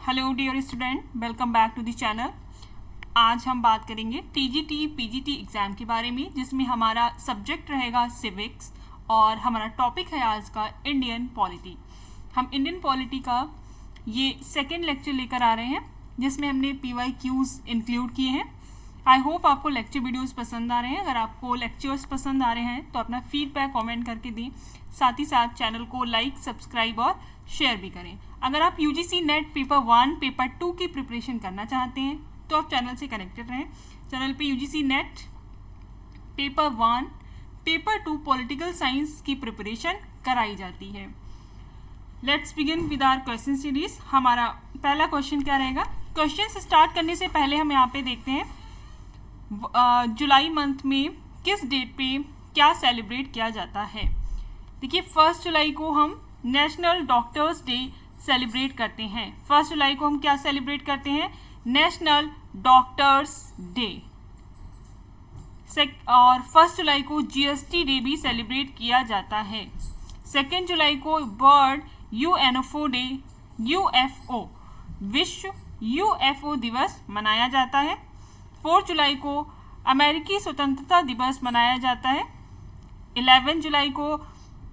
Hello dear student, welcome back to the channel. आज हम बात करेंगे टीजीटी पीजीटी एग्ज़ाम के बारे में, जिसमें हमारा सब्जेक्ट रहेगा सिविक्स और हमारा टॉपिक है आज का इंडियन पॉलिटी। हम इंडियन पॉलिटी का ये सेकेंड लेक्चर लेकर आ रहे हैं, जिसमें हमने PYQs इंक्लूड किए हैं। आई होप आपको लेक्चर वीडियोस पसंद आ रहे हैं। अगर आपको लेक्चर्स पसंद आ रहे हैं तो अपना फीडबैक कमेंट करके दें, साथ ही साथ चैनल को लाइक, सब्सक्राइब और शेयर भी करें। अगर आप UGC नेट पेपर 1, पेपर 2 की प्रिपरेशन करना चाहते हैं तो आप चैनल से कनेक्टेड रहें। चैनल पे UGC net paper 1, paper 2 political science की प्रिपरेशन कराई जाती है। Let's begin with our question series. हमारा पहला क्वेश्चन क्या रहेगा? क्वेश्चन से स्टार्ट करने से पहले हम यहाँ पे देखते हैं जुलाई मंथ में किस डेट पे क्या सेलिब्रेट किया जाता है। देखिए, 1 जुलाई को हम नेशनल डॉक्टर्स डे सेलिब्रेट करते हैं। 1 जुलाई को हम क्या सेलिब्रेट करते हैं? National doctors day. और 1 जुलाई को GST डे भी सेलिब्रेट किया जाता है। 2 जुलाई को वर्ल्ड UNFO डे, UFO विश्व UFO दिवस मनाया जाता है। 4 जुलाई को अमेरिकी स्वतंत्रता दिवस मनाया जाता है। 11 जुलाई को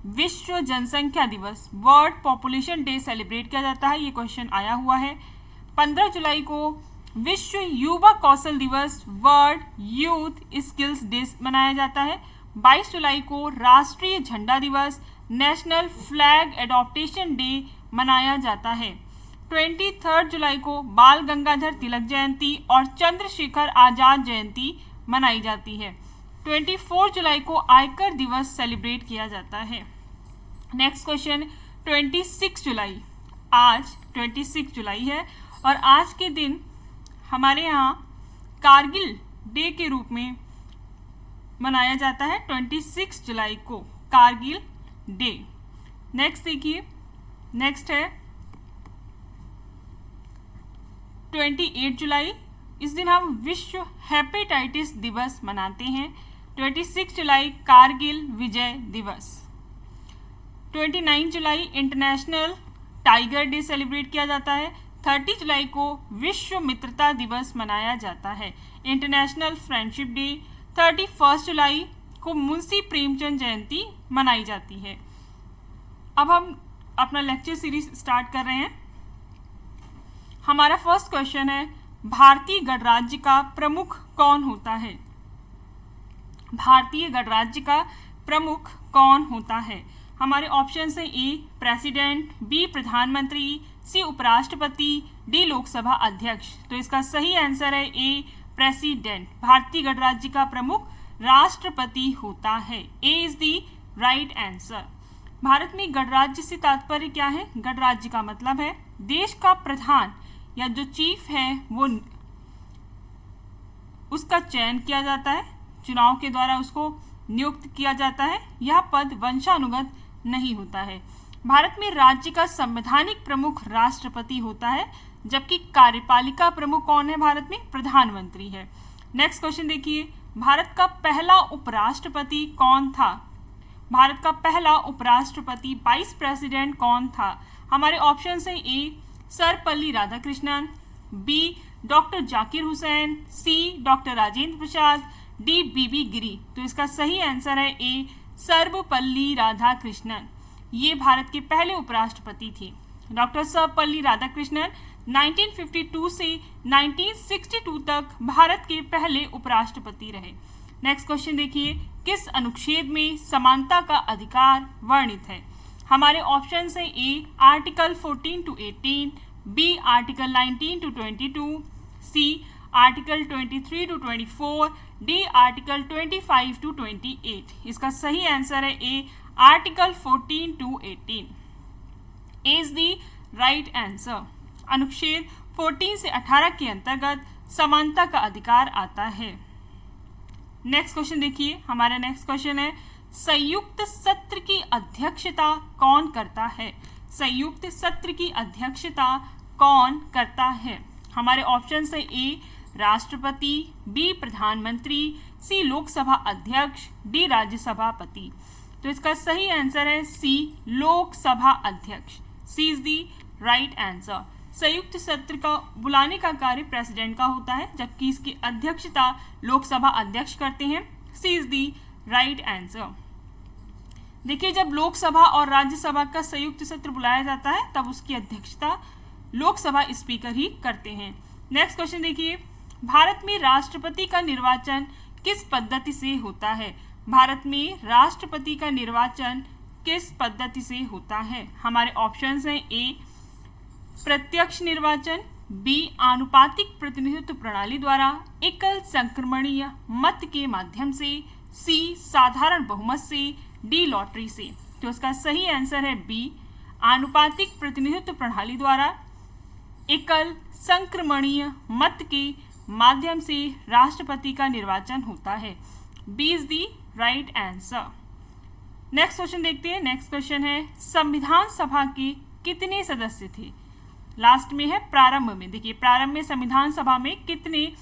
विश्व जनसंख्या दिवस, वर्ल्ड पॉपुलेशन डे सेलिब्रेट किया जाता है। ये क्वेश्चन आया हुआ है। 15 जुलाई को विश्व युवा कौशल दिवस, वर्ल्ड यूथ स्किल्स डे मनाया जाता है। 22 जुलाई को राष्ट्रीय झंडा दिवस, नेशनल फ्लैग एडॉप्टेशन डे मनाया जाता है। 23 जुलाई को बाल गंगाधर तिलक जयंती और चंद्रशेखर आजाद जयंती मनाई जाती है। 24 जुलाई को आयकर दिवस सेलिब्रेट किया जाता है। नेक्स्ट क्वेश्चन, 26 जुलाई। आज 26 जुलाई है और आज के दिन हमारे यहाँ कारगिल डे के रूप में मनाया जाता है। 26 जुलाई को कारगिल डे। नेक्स्ट देखिए, नेक्स्ट है 28 जुलाई। इस दिन हम विश्व हेपेटाइटिस दिवस मनाते हैं। 26 जुलाई कारगिल विजय दिवस। 29 जुलाई इंटरनेशनल टाइगर डे सेलिब्रेट किया जाता है। 30 जुलाई को विश्व मित्रता दिवस मनाया जाता है, इंटरनेशनल फ्रेंडशिप डे। 31 जुलाई को मुंशी प्रेमचंद जयंती मनाई जाती है। अब हम अपना लेक्चर सीरीज स्टार्ट कर रहे हैं। हमारा फर्स्ट क्वेश्चन है, भारतीय गणराज्य का प्रमुख कौन होता है? भारतीय गणराज्य का प्रमुख कौन होता है? हमारे ऑप्शन है ए प्रेसिडेंट, बी प्रधानमंत्री, सी उपराष्ट्रपति, डी लोकसभा अध्यक्ष। तो इसका सही आंसर है ए प्रेसिडेंट। भारतीय गणराज्य का प्रमुख राष्ट्रपति होता है। A is the right answer. Bharat में गणराज्य से तात्पर्य क्या है? गणराज्य का मतलब है देश का प्रधान या जो चीफ है वो उसका चयन किया जाता है, चुनाव के द्वारा उसको नियुक्त किया जाता है। यह पद वंशानुगत नहीं होता है। भारत में राज्य का संवैधानिक प्रमुख राष्ट्रपति होता है, जबकि कार्यपालिका प्रमुख कौन है भारत में? प्रधानमंत्री है। नेक्स्ट क्वेश्चन देखिए, भारत का पहला उपराष्ट्रपति कौन था? भारत का पहला उपराष्ट्रपति वाइस प्रेसिडेंट कौन था? हमारे ऑप्शन है ए सर्वपल्ली राधाकृष्णन, बी डॉक्टर जाकिर हुसैन, सी doctor Rajendra Prasad, D BB गिरी। तो इसका सही आंसर है ए सर्वपल्ली राधाकृष्णन। ये भारत के पहले उपराष्ट्रपति थे। डॉक्टर सर्वपल्ली राधाकृष्णन 1952 से 1962 तक भारत के पहले उपराष्ट्रपति रहे। नेक्स्ट क्वेश्चन देखिए, किस अनुच्छेद में समानता का अधिकार वर्णित है? हमारे ऑप्शन है A article 14 to 18, B article 19 to 22, C article 23 to 24, D article 25 to 28। इसका सही आंसर है A article 14 to 18 is the right answer. अनुच्छेद 14 से 18 के अंतर्गत समानता का अधिकार आता है। नेक्स्ट क्वेश्चन देखिए, हमारा नेक्स्ट क्वेश्चन है, संयुक्त सत्र की अध्यक्षता कौन करता है? संयुक्त सत्र की अध्यक्षता कौन करता है? हमारे ऑप्शन है ए राष्ट्रपति, बी प्रधानमंत्री, सी लोकसभा अध्यक्ष, डी राज्यसभापति। तो इसका सही आंसर है सी लोकसभा अध्यक्ष। सी इज द राइट आंसर। संयुक्त सत्र का बुलाने का कार्य प्रेसिडेंट का होता है, जबकि इसकी अध्यक्षता लोकसभा अध्यक्ष करते हैं। सी इज दी राइट आंसर। देखिए, जब लोकसभा और राज्यसभा का संयुक्त सत्र बुलाया जाता है तब उसकी अध्यक्षता लोकसभा स्पीकर ही करते हैं। नेक्स्ट क्वेश्चन देखिए, भारत में राष्ट्रपति का निर्वाचन किस पद्धति से होता है? भारत में राष्ट्रपति का निर्वाचन किस पद्धति से होता है? हमारे ऑप्शंस हैं ए प्रत्यक्ष निर्वाचन, बी आनुपातिक प्रतिनिधित्व प्रणाली द्वारा, एकल संक्रमणीय मत के माध्यम से, सी साधारण बहुमत से, डी लॉटरी से। तो इसका सही आंसर है बी आनुपातिक प्रतिनिधित्व प्रणाली द्वारा एकल संक्रमणीय मत के माध्यम से राष्ट्रपति का निर्वाचन होता है। B is the right answer. Next question देखते हैं। नेक्स्ट क्वेश्चन है संविधान सभा के कितने सदस्य थे? लास्ट में है प्रारंभ में। देखिए, प्रारंभ में संविधान सभा में कितने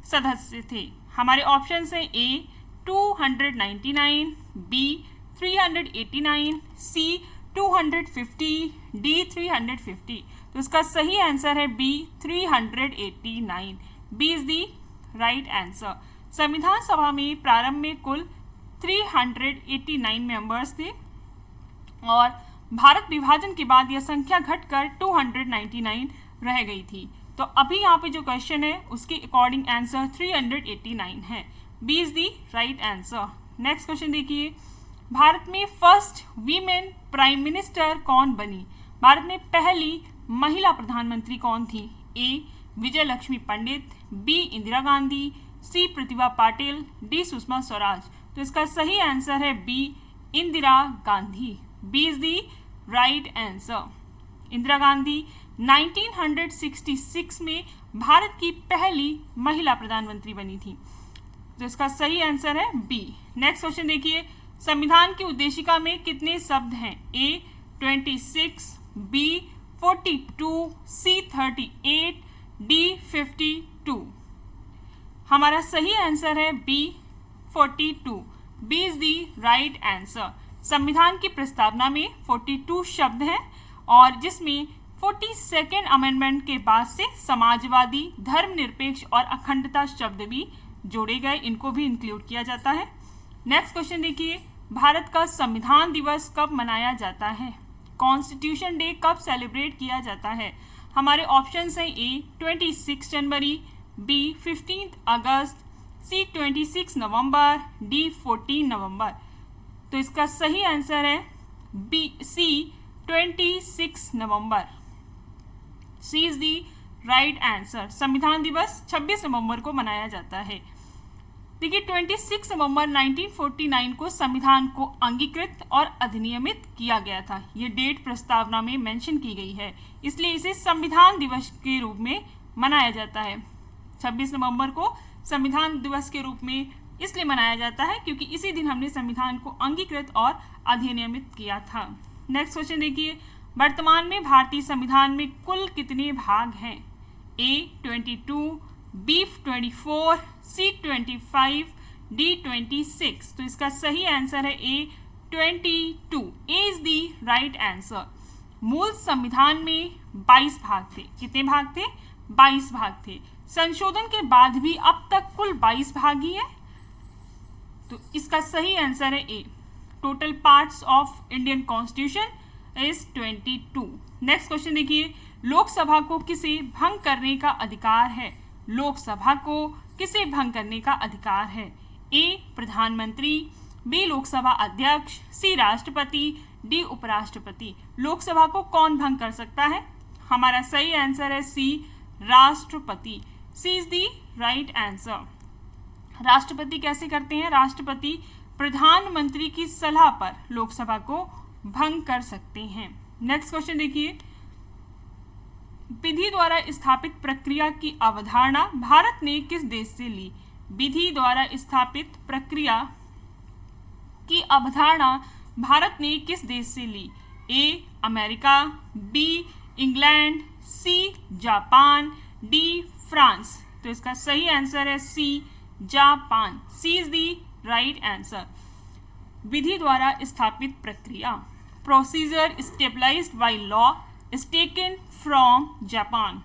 सदस्य थे? हमारे ऑप्शन है ए 299, बी 389, सी 250, डी 350। तो इसका सही आंसर है B 389। B is the right answer. संविधान सभा में प्रारंभ में कुल 389 मेंबर्स थे और भारत विभाजन के बाद यह संख्या घटकर 299 रह गई थी। तो अभी यहाँ पे जो क्वेश्चन है उसके अकॉर्डिंग आंसर 389 है। B is the right answer. Next question देखिए, भारत में फर्स्ट वीमेन प्राइम मिनिस्टर कौन बनी? भारत में पहली महिला प्रधानमंत्री कौन थी? A Vijay Lakshmi Pandit, B Indira Gandhi, C Pratibha Patil, D Sushma Swaraj. तो इसका सही आंसर है B Indira Gandhi. B is the right answer. Indira Gandhi 1966 में भारत की पहली महिला प्रधानमंत्री बनी थी। तो इसका सही आंसर है बी। नेक्स्ट क्वेश्चन देखिए, संविधान की उद्देशिका में कितने शब्द हैं? A 26, B 42, C 38, D 52। हमारा सही आंसर है B 42। B is the right answer. संविधान की प्रस्तावना में 42 शब्द हैं और जिसमें 42nd अमेंडमेंट के बाद से समाजवादी, धर्मनिरपेक्ष और अखंडता शब्द भी जोड़े गए, इनको भी इंक्लूड किया जाता है। नेक्स्ट क्वेश्चन देखिए, भारत का संविधान दिवस कब मनाया जाता है? कॉन्स्टिट्यूशन डे कब सेलिब्रेट किया जाता है? हमारे ऑप्शंस हैं A 26 January, B 15 August, C 26 November, D 14 नवंबर। तो इसका सही आंसर है बी सी 26 नवंबर। C is the right answer. संविधान दिवस 26 नवंबर को मनाया जाता है। देखिए, 26 नवंबर 1949 को संविधान को अंगीकृत और अधिनियमित किया गया था। ये डेट प्रस्तावना में मेंशन की गई है, इसलिए इसे संविधान दिवस के रूप में मनाया जाता है। 26 नवंबर को संविधान दिवस के रूप में इसलिए मनाया जाता है क्योंकि इसी दिन हमने संविधान को अंगीकृत और अधिनियमित किया था। नेक्स्ट क्वेश्चन देखिए, वर्तमान में भारतीय संविधान में कुल कितने भाग हैं? ए 22, बी 24, सी 25, डी 26। तो इसका सही आंसर है ए 22। ए इज दी राइट आंसर। मूल संविधान में 22 भाग थे। कितने भाग थे? 22 भाग थे। संशोधन के बाद भी अब तक कुल 22 भाग ही है, तो इसका सही आंसर है A. Total parts of Indian constitution is 22। Next question देखिए, लोकसभा को किसे भंग करने का अधिकार है? लोकसभा को किसे भंग करने का अधिकार है? ए प्रधानमंत्री, बी लोकसभा अध्यक्ष, सी राष्ट्रपति, डी उपराष्ट्रपति। लोकसभा को कौन भंग कर सकता है? हमारा सही आंसर है सी राष्ट्रपति। सी इज दी राइट आंसर। राष्ट्रपति कैसे करते हैं? राष्ट्रपति प्रधानमंत्री की सलाह पर लोकसभा को भंग कर सकते हैं। नेक्स्ट क्वेश्चन देखिए, विधि द्वारा स्थापित प्रक्रिया की अवधारणा भारत ने किस देश से ली? विधि द्वारा स्थापित प्रक्रिया की अवधारणा भारत ने किस देश से ली? A America, B England, C Japan, D France. तो इसका सही आंसर है C Japan. C is the right answer. विधि द्वारा स्थापित प्रक्रिया, procedure stabilised by law is taken from Japan.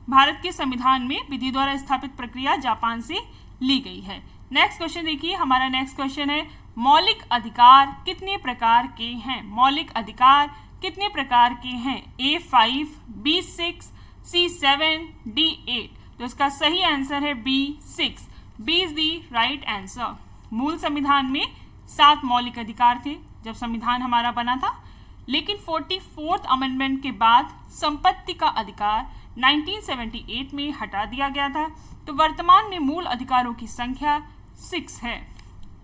Bharat के संविधान में विधि द्वारा स्थापित प्रक्रिया जापान से ली गई है। नेक्स्ट क्वेश्चन देखिए, हमारा नेक्स्ट क्वेश्चन है मौलिक अधिकार कितने प्रकार के हैं? मौलिक अधिकार कितने प्रकार के हैं? A5, B6, C7, D8। तो इसका सही आंसर है B6। B is the right answer. मूल संविधान में 7 मौलिक अधिकार थे जब संविधान हमारा बना था, लेकिन 44th अमेंडमेंट के बाद संपत्ति का अधिकार 1978 में हटा दिया गया था। तो वर्तमान में मूल अधिकारों की संख्या 6 है।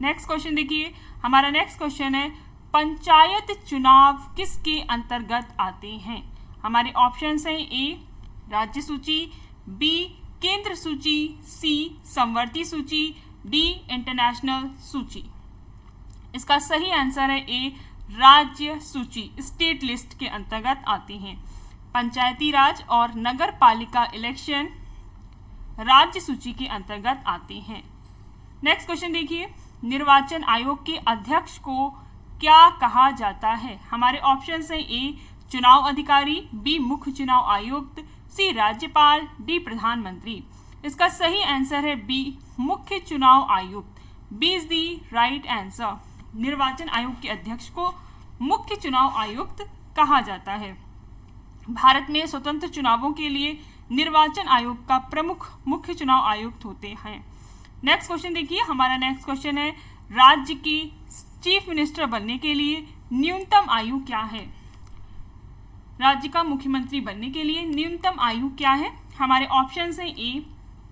नेक्स्ट क्वेश्चन देखिए, हमारा नेक्स्ट क्वेश्चन है पंचायत चुनाव किसके अंतर्गत आते हैं? हमारे ऑप्शंस हैं ए राज्य सूची, बी केंद्र सूची, सी समवर्ती सूची, डी इंटरनेशनल सूची। इसका सही आंसर है ए राज्य सूची, स्टेट लिस्ट के अंतर्गत आते हैं। पंचायती राज और नगर पालिका इलेक्शन राज्य सूची के अंतर्गत आते हैं। नेक्स्ट क्वेश्चन देखिए, निर्वाचन आयोग के अध्यक्ष को क्या कहा जाता है? हमारे ऑप्शंस हैं ए चुनाव अधिकारी, बी मुख्य चुनाव आयुक्त, सी राज्यपाल, डी प्रधानमंत्री। इसका सही आंसर है बी मुख्य चुनाव आयुक्त। B is the right answer. निर्वाचन आयोग के अध्यक्ष को मुख्य चुनाव आयुक्त कहा जाता है। भारत में स्वतंत्र चुनावों के लिए निर्वाचन आयोग का प्रमुख मुख्य चुनाव आयुक्त होते हैं। नेक्स्ट क्वेश्चन देखिए, हमारा नेक्स्ट क्वेश्चन है राज्य की चीफ मिनिस्टर बनने के लिए न्यूनतम आयु क्या है? राज्य का मुख्यमंत्री बनने के लिए न्यूनतम आयु क्या है? हमारे ऑप्शंस हैं ए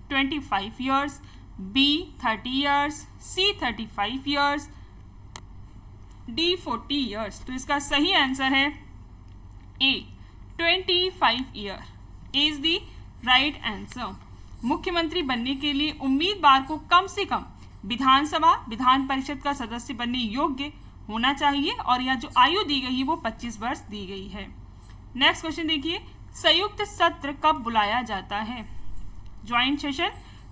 25 ईयर्स, बी 30 ईयर्स, सी 35 ईयर्स, डी 40 ईयर्स। तो इसका सही आंसर है ए 25 year. A is the right answer. मुख्यमंत्री बनने के लिए उम्मीदवार को कम से कम विधानसभा विधान परिषद का सदस्य बनने योग्य होना चाहिए और यह जो आयु दी गई है वो 25 वर्ष दी गई है। नेक्स्ट क्वेश्चन देखिए, संयुक्त सत्र कब बुलाया जाता है? ज्वाइंट सेशन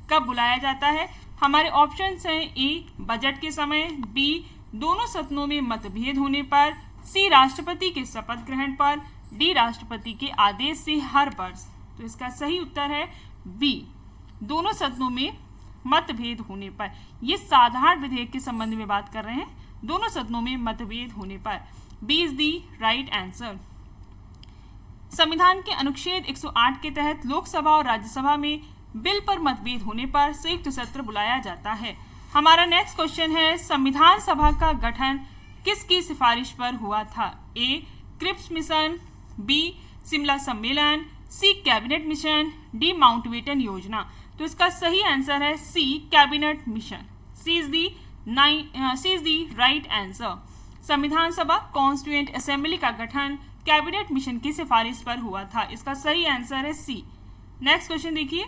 कब बुलाया जाता है? हमारे ऑप्शंस हैं ए बजट के समय, बी दोनों सदनों में मतभेद होने पर, सी राष्ट्रपति के शपथ ग्रहण पर, डी राष्ट्रपति के आदेश से हर वर्ष। तो इसका सही उत्तर है बी दोनों सदनों में मतभेद होने पर। ये साधारण विधेयक के संबंध में बात कर रहे हैं, दोनों सदनों में मतभेद होने पर। B is the right answer. संविधान के अनुच्छेद 108 के तहत लोकसभा और राज्यसभा में बिल पर मतभेद होने पर संयुक्त सत्र बुलाया जाता है। हमारा नेक्स्ट क्वेश्चन है संविधान सभा का गठन किसकी सिफारिश पर हुआ था? A Cripps mission, B Shimla सम्मेलन, C cabinet mission, D Mountbatten योजना। तो इसका सही आंसर है C cabinet mission. C is the right answer. संविधान सभा कॉन्स्टिट्यूएंट असेंबली का गठन कैबिनेट मिशन की सिफारिश पर हुआ था। इसका सही आंसर है सी। नेक्स्ट क्वेश्चन देखिए,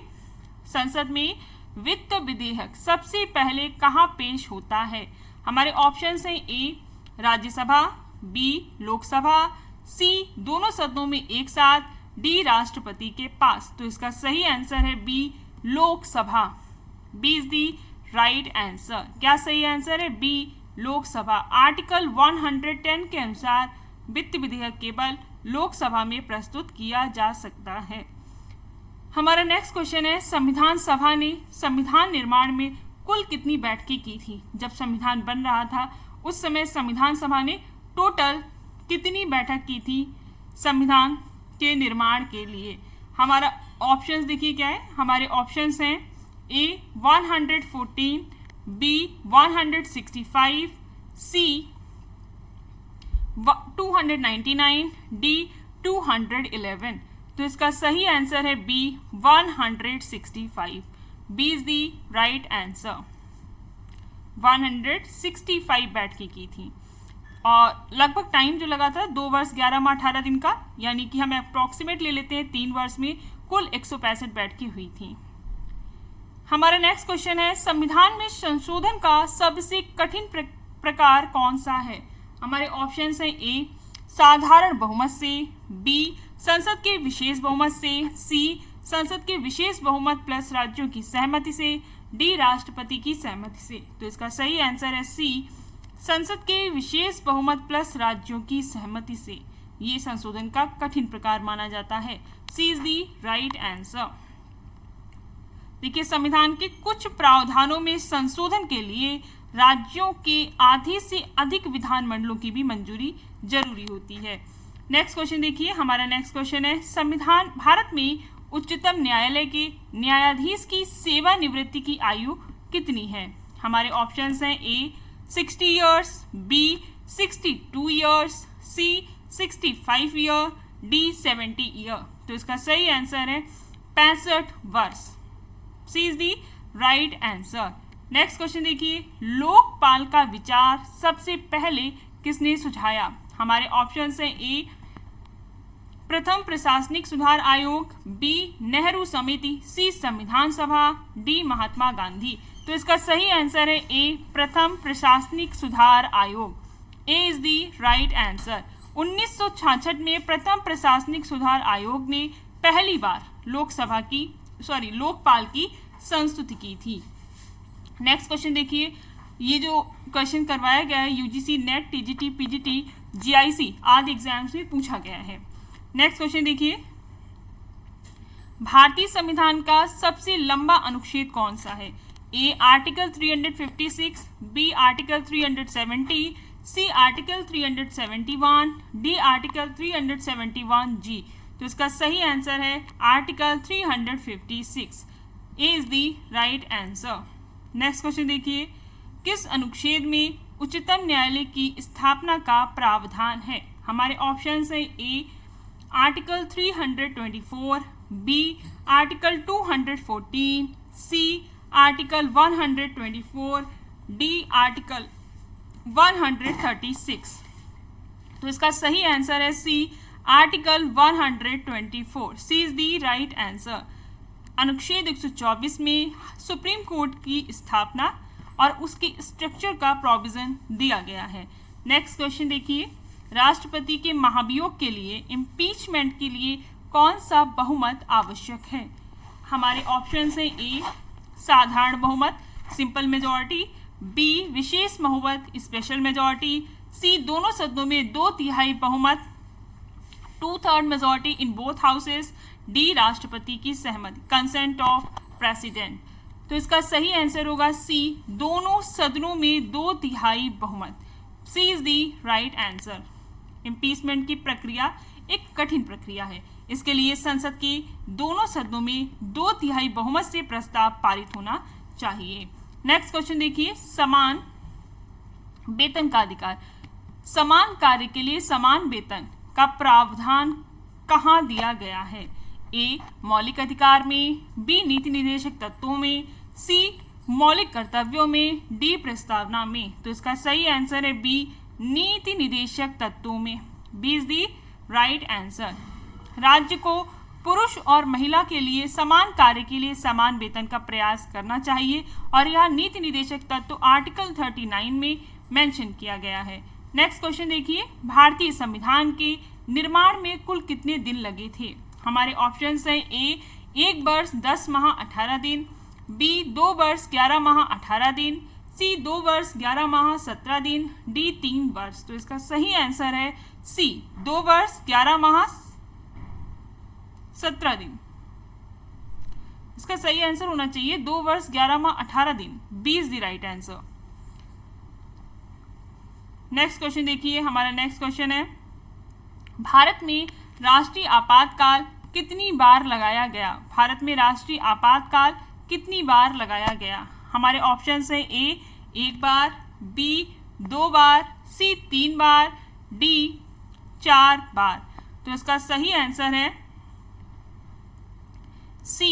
संसद में वित्त विधेयक सबसे पहले कहाँ पेश होता है? हमारे ऑप्शंस हैं ए राज्यसभा, बी लोकसभा, सी दोनों सदनों में एक साथ, डी राष्ट्रपति के पास। तो इसका सही आंसर है B Lok Sabha. B is the right answer. क्या सही आंसर है? बी लोकसभा। आर्टिकल 110 के अनुसार वित्त विधेयक केवल लोकसभा में प्रस्तुत किया जा सकता है। हमारा नेक्स्ट क्वेश्चन है संविधान सभा ने संविधान निर्माण में कुल कितनी बैठकें की थी? जब संविधान बन रहा था उस समय संविधान सभा ने टोटल कितनी बैठक की थी संविधान के निर्माण के लिए? हमारा ऑप्शंस देखिए क्या है। हमारे ऑप्शंस हैं ए 114, बी 165, सी 299, डी 211। तो इसका सही आंसर है B 165। B is the right answer. 165 बैठकें की थी और लगभग टाइम जो लगा था 2 वर्ष 11 माह 18 दिन का, यानी कि हम अप्रॉक्सीमेट ले लेते हैं 3 वर्ष में कुल 165 बैठकें हुई थी। हमारा नेक्स्ट क्वेश्चन है संविधान में संशोधन का सबसे कठिन प्रकार कौन सा है? हमारे ऑप्शंस हैं ए साधारण बहुमत से, बी संसद के विशेष बहुमत से, सी संसद के विशेष बहुमत प्लस राज्यों की सहमति से, डी राष्ट्रपति की सहमति से। तो इसका सही आंसर है सी संसद के विशेष बहुमत प्लस राज्यों की सहमति से। ये संशोधन का कठिन प्रकार माना जाता है। सी इज दी राइट आंसर। देखिए, संविधान के कुछ प्रावधानों में संशोधन के लिए राज्यों के आधे से अधिक विधानमंडलों की भी मंजूरी जरूरी होती है। नेक्स्ट क्वेश्चन देखिए, हमारा नेक्स्ट क्वेश्चन है, संविधान भारत में उच्चतम न्यायालय के न्यायाधीश की सेवानिवृत्ति की आयु कितनी है? हमारे ऑप्शंस हैं A 60 years, B 62 years, C 65 year, D 70 year. तो इसका सही आंसर है 65 वर्ष। C is the right answer. Next question देखिए, लोकपाल का विचार सबसे पहले किसने सुझाया? हमारे ऑप्शंस हैं ए प्रथम प्रशासनिक सुधार आयोग, बी नेहरू समिति, सी संविधान सभा, डी महात्मा गांधी। तो इसका सही आंसर है ए प्रथम प्रशासनिक सुधार आयोग। ए इज दी राइट आंसर। 1966 में प्रथम प्रशासनिक सुधार आयोग ने पहली बार लोकपाल की संस्तुति की थी। नेक्स्ट क्वेश्चन देखिए, ये जो क्वेश्चन करवाया गया है UGC net, TGT, PGT, GIC आदि एग्जाम्स में पूछा गया है। नेक्स्ट क्वेश्चन देखिए, भारतीय संविधान का सबसे लंबा अनुच्छेद कौन सा है? A article 356, B article 370, C article 371, D article 371 G. तो इसका सही आंसर है article 356। A is the right answer. Next question देखिए, किस अनुच्छेद में उच्चतम न्यायालय की स्थापना का प्रावधान है? हमारे ऑप्शंस हैं A article 324, B article 214, C article 124, D article 136। तो इसका सही आंसर है C article 124। C is the right answer. अनुच्छेद 124 में सुप्रीम कोर्ट की स्थापना और उसके स्ट्रक्चर का प्रोविजन दिया गया है। नेक्स्ट क्वेश्चन देखिए, राष्ट्रपति के महाभियोग के लिए इम्पीचमेंट के लिए कौन सा बहुमत आवश्यक है? हमारे ऑप्शंस हैं ए साधारण बहुमत सिंपल मेजॉरिटी, बी विशेष बहुमत स्पेशल मेजॉरिटी, सी दोनों सदनों में 2/3 बहुमत 2/3 majority in both houses, D राष्ट्रपति की सहमति कंसेंट ऑफ प्रेसिडेंट। तो इसका सही आंसर होगा सी दोनों सदनों में 2/3 बहुमत। C is the right answer. Impeachment की प्रक्रिया एक कठिन प्रक्रिया है, इसके लिए संसद के दोनों सदनों में 2/3 बहुमत से प्रस्ताव पारित होना चाहिए। नेक्स्ट क्वेश्चन देखिए, समान वेतन का अधिकार। समान कार्य के लिए समान वेतन का प्रावधान कहाँ दिया गया है? ए मौलिक अधिकार में, बी नीति निर्देशक तत्वों में, सी मौलिक कर्तव्यों में, डी प्रस्तावना में। तो इसका सही आंसर है बी नीति निर्देशक तत्वों में। B is the right answer. राज्य को पुरुष और महिला के लिए समान कार्य के लिए समान वेतन का प्रयास करना चाहिए और यह नीति निर्देशक तत्व आर्टिकल 39 में मेंशन किया गया है। नेक्स्ट क्वेश्चन देखिए, भारतीय संविधान के निर्माण में कुल कितने दिन लगे थे? हमारे ऑप्शंस हैं ए 1 वर्ष 10 माह 18 दिन, बी 2 वर्ष 11 माह 18 दिन, सी 2 वर्ष 11 माह 17 दिन, डी 3 वर्ष। तो इसका सही आंसर है सी 2 वर्ष 11 माह 17 दिन। इसका सही आंसर होना चाहिए 2 वर्ष 11 माह 18 दिन। B is the right answer. Next question देखिए, हमारा नेक्स्ट क्वेश्चन है, भारत में राष्ट्रीय आपातकाल कितनी बार लगाया गया? भारत में राष्ट्रीय आपातकाल कितनी बार लगाया गया? हमारे ऑप्शंस हैं ए 1 बार, बी 2 बार, सी 3 बार, डी 4 बार। तो इसका सही आंसर है सी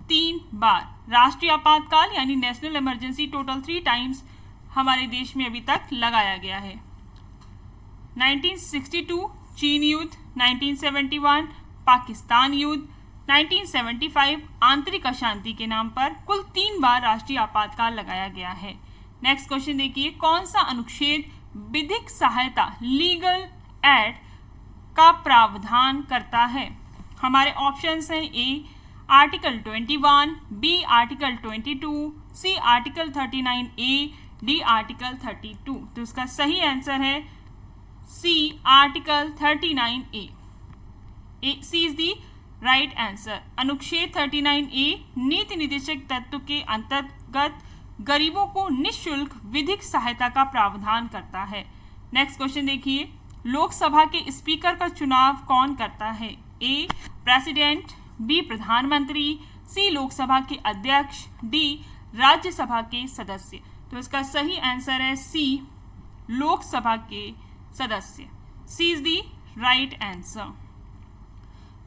3 बार। राष्ट्रीय आपातकाल यानी नेशनल इमरजेंसी टोटल 3 टाइम्स हमारे देश में अभी तक लगाया गया है। 1962 चीन युद्ध, 1971 पाकिस्तान युद्ध, 1975 आंतरिक अशांति के नाम पर कुल 3 बार राष्ट्रीय आपातकाल लगाया गया है। नेक्स्ट क्वेश्चन देखिए, कौन सा अनुच्छेद विधिक सहायता लीगल एड का प्रावधान करता है? हमारे ऑप्शंस हैं A article 21, B article 22, C article 39A, D article 32। तो इसका सही आंसर है C article 39A। C is the right answer. अनुच्छेद 39A नीति निर्देशक तत्व के अंतर्गत गरीबों को निःशुल्क विधिक सहायता का प्रावधान करता है। नेक्स्ट क्वेश्चन देखिए, लोकसभा के स्पीकर का चुनाव कौन करता है? ए प्रेसिडेंट, बी प्रधानमंत्री, सी लोकसभा के अध्यक्ष, डी राज्यसभा के सदस्य। तो इसका सही आंसर है सी लोकसभा के सदस्य। C is the right answer.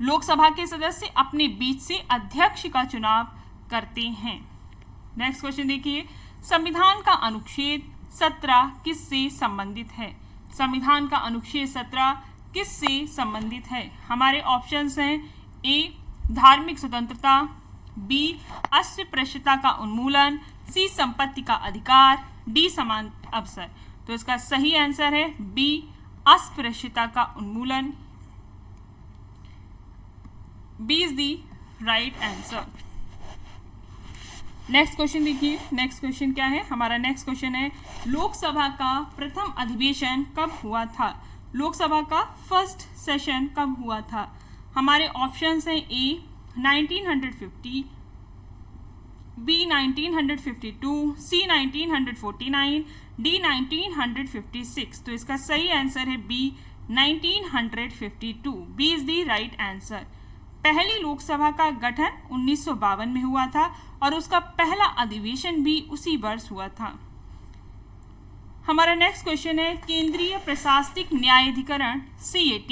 Lok Sabha के सदस्य अपने बीच से अध्यक्ष का चुनाव करते हैं। नेक्स्ट क्वेश्चन देखिए, संविधान का अनुच्छेद 17 किससे संबंधित है? संविधान का अनुच्छेद 17 किससे संबंधित है? हमारे ऑप्शंस हैं ए धार्मिक स्वतंत्रता, बी अस्पृश्यता का उन्मूलन, सी संपत्ति का अधिकार, डी समान अवसर। तो इसका सही आंसर है बी अस्पृश्यता का उन्मूलन। B is the right answer. Next question देखिए, नेक्स्ट क्वेश्चन क्या है? हमारा नेक्स्ट क्वेश्चन है, लोकसभा का प्रथम अधिवेशन कब हुआ था? लोकसभा का फर्स्ट सेशन कब हुआ था? हमारे ऑप्शंस हैं ए 1950, बी 1952, सी 1949, डी 1956। तो इसका सही आंसर है B 1952। B is the right answer. पहली लोकसभा का गठन 1952 में हुआ था और उसका पहला अधिवेशन भी उसी वर्ष हुआ था। हमारा नेक्स्ट क्वेश्चन है, केंद्रीय प्रशासनिक न्यायाधिकरण CAT,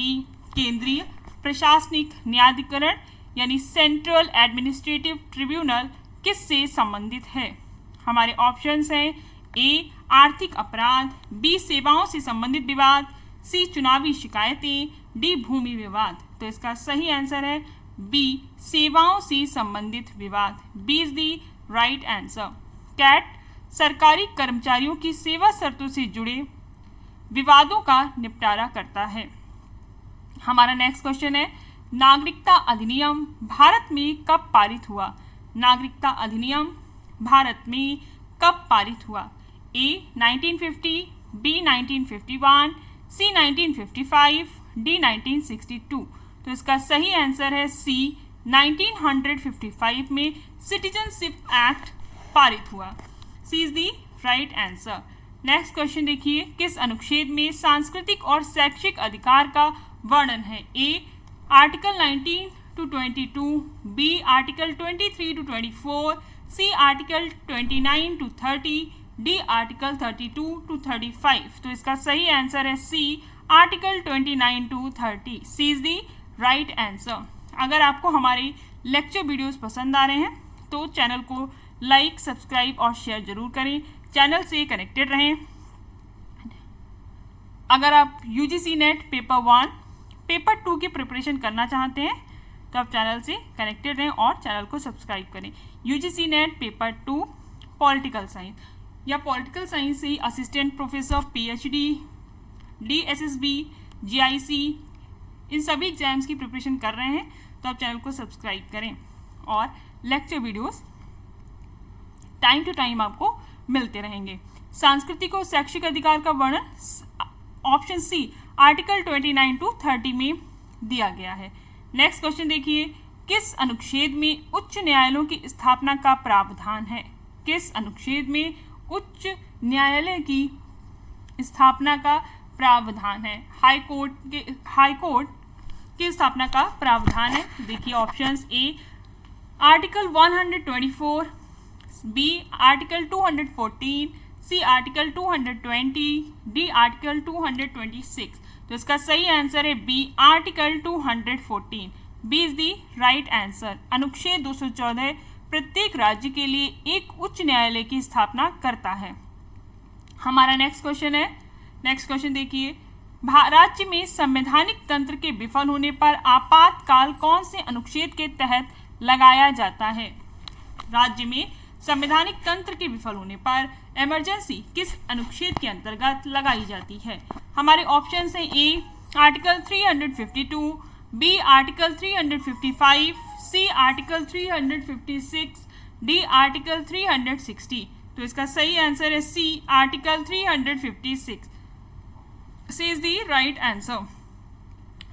केंद्रीय प्रशासनिक न्यायाधिकरण यानी सेंट्रल एडमिनिस्ट्रेटिव ट्रिब्यूनल किससे संबंधित है? हमारे ऑप्शंस हैं ए आर्थिक अपराध, बी सेवाओं से संबंधित विवाद, सी चुनावी शिकायतें, डी भूमि विवाद। तो इसका सही आंसर है बी सेवाओं से संबंधित विवाद। B is the right answer. CAT सरकारी कर्मचारियों की सेवा शर्तों से जुड़े विवादों का निपटारा करता है। हमारा नेक्स्ट क्वेश्चन है, नागरिकता अधिनियम भारत में कब पारित हुआ? नागरिकता अधिनियम भारत में कब पारित हुआ? ए 1950, बी 1951, सी 1955, डी 1962। तो इसका सही आंसर है सी 1955 में सिटीजनशिप एक्ट पारित हुआ। C is the right answer. Next question देखिए, किस अनुच्छेद में सांस्कृतिक और शैक्षिक अधिकार का वर्णन है? A article 19 to 22, B article 23 to 24, C article 29 to 30, D article 32 to 35। तो इसका सही आंसर है C article 29 to 30। C is the right answer. अगर आपको हमारे लेक्चर वीडियोस पसंद आ रहे हैं तो चैनल को लाइक, सब्सक्राइब और शेयर जरूर करें। चैनल से कनेक्टेड रहें। अगर आप UGC नेट पेपर 1, पेपर 2 की प्रिपरेशन करना चाहते हैं तो आप चैनल से कनेक्टेड रहें और चैनल को सब्सक्राइब करें। UGC net paper 2 political science या पॉलिटिकल साइंस से assistant professor PhD, DSSB, GIC इन सभी एग्जाम्स की प्रिपरेशन कर रहे हैं तो आप चैनल को सब्सक्राइब करें और lecture videos time to time आपको मिलते रहेंगे। सांस्कृतिक और शैक्षिक अधिकार का वर्णन ऑप्शन सी आर्टिकल 29 to 30 में दिया गया है। नेक्स्ट क्वेश्चन देखिए, किस अनुच्छेद में उच्च न्यायालयों की स्थापना का प्रावधान है? किस अनुच्छेद में उच्च न्यायालय की स्थापना का प्रावधान है? हाई कोर्ट की स्थापना का प्रावधान है। देखिए options A article 124, B article 214, C article 220, D article 226। तो इसका सही आंसर है B article 214। B is the right answer. अनुच्छेद 214 प्रत्येक राज्य के लिए एक उच्च न्यायालय की स्थापना करता है। हमारा नेक्स्ट क्वेश्चन है, नेक्स्ट क्वेश्चन देखिए, राज्य में संवैधानिक तंत्र के विफल होने पर आपातकाल कौन से अनुच्छेद के तहत लगाया जाता है? राज्य में संवैधानिक तंत्र के विफल होने पर इमरजेंसी किस अनुच्छेद के अंतर्गत लगाई जाती है? हमारे ऑप्शंस हैं A article 352, B article 355, C article 356, D article 360। तो इसका सही आंसर है C article 356। C is the right answer.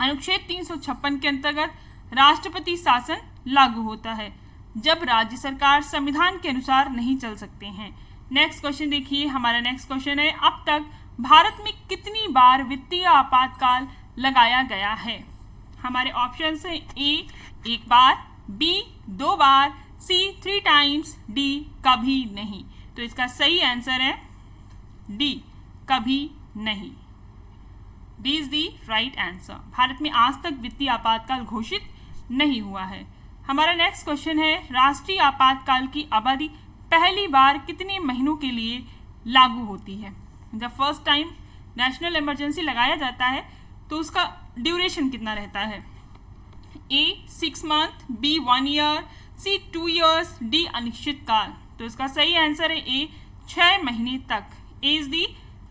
अनुच्छेद 356 के अंतर्गत राष्ट्रपति शासन लागू होता है जब राज्य सरकार संविधान के अनुसार नहीं चल सकते हैं। नेक्स्ट क्वेश्चन देखिए, हमारा नेक्स्ट क्वेश्चन है, अब तक भारत में कितनी बार वित्तीय आपातकाल लगाया गया है? हमारे ऑप्शन है ए 1 बार, बी 2 बार, सी 3 टाइम्स, डी कभी नहीं। तो इसका सही आंसर है डी कभी नहीं। D is the right answer. Bharat में आज तक वित्तीय आपातकाल घोषित नहीं हुआ है। हमारा नेक्स्ट क्वेश्चन है, राष्ट्रीय आपातकाल की अवधि पहली बार कितने महीनों के लिए लागू होती है? जब फर्स्ट टाइम नेशनल इमरजेंसी लगाया जाता है तो उसका ड्यूरेशन कितना रहता है? ए 6 मंथ, बी 1 ईयर, सी 2 ईयर्स, डी अनिश्चित काल। तो इसका सही आंसर है ए 6 महीने तक। ए इज दी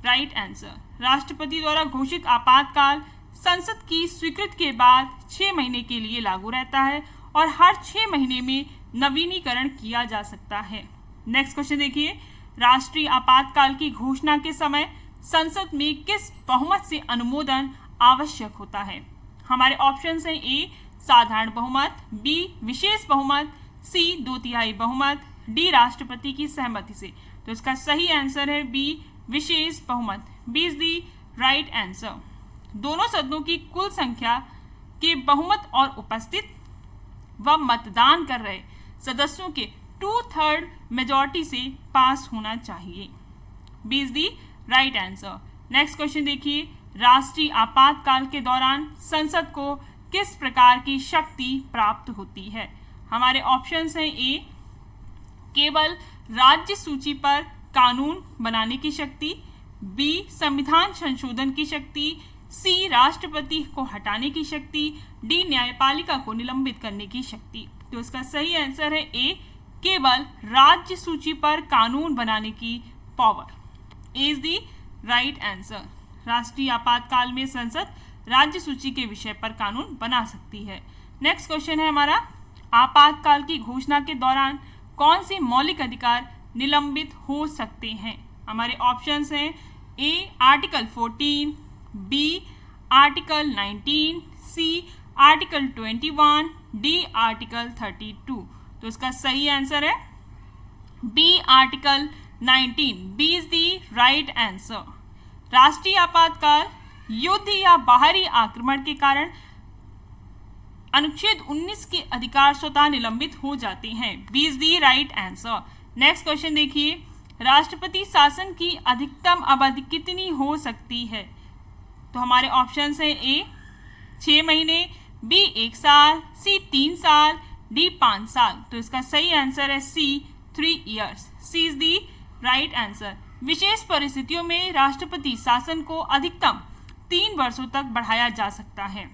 राइट आंसर। राष्ट्रपति द्वारा घोषित आपातकाल संसद की स्वीकृति के बाद 6 महीने के लिए लागू रहता है और हर 6 महीने में नवीनीकरण किया जा सकता है। नेक्स्ट क्वेश्चन देखिए, राष्ट्रीय आपातकाल की घोषणा के समय संसद में किस बहुमत से अनुमोदन आवश्यक होता है? हमारे ऑप्शंस हैं ए साधारण बहुमत, बी विशेष बहुमत, सी 2/3 बहुमत, डी राष्ट्रपति की सहमति से। तो इसका सही आंसर है बी विशेष बहुमत। B is the right answer. दोनों सदनों की कुल संख्या के बहुमत और उपस्थित व मतदान कर रहे सदस्यों के 2/3 मेजॉरिटी से पास होना चाहिए। B is the right answer. Next question देखिए, राष्ट्रीय आपातकाल के दौरान संसद को किस प्रकार की शक्ति प्राप्त होती है? हमारे ऑप्शंस हैं ए केवल राज्य सूची पर कानून बनाने की शक्ति, बी संविधान संशोधन की शक्ति, सी राष्ट्रपति को हटाने की शक्ति, डी न्यायपालिका को निलंबित करने की शक्ति। तो इसका सही आंसर है ए केवल राज्य सूची पर कानून बनाने की power. A is the right answer. राष्ट्रीय आपातकाल में संसद राज्य सूची के विषय पर कानून बना सकती है। नेक्स्ट क्वेश्चन है हमारा, आपातकाल की घोषणा के दौरान कौन से मौलिक अधिकार निलंबित हो सकते हैं? हमारे ऑप्शंस हैं A article 14, B article 19, C article 21, D article 32। तो इसका सही आंसर है B article 19। B is the right answer. राष्ट्रीय आपातकाल युद्ध या बाहरी आक्रमण के कारण अनुच्छेद 19 के अधिकार स्वतः निलंबित हो जाते हैं। B is the right answer. Next question देखिए, राष्ट्रपति शासन की अधिकतम अवधि कितनी हो सकती है? तो हमारे ऑप्शंस हैं ए 6 महीने, बी 1 साल, सी 3 साल, डी 5 साल। तो इसका सही आंसर है C 3 years. C is the right answer. विशेष परिस्थितियों में राष्ट्रपति शासन को अधिकतम 3 वर्षों तक बढ़ाया जा सकता है।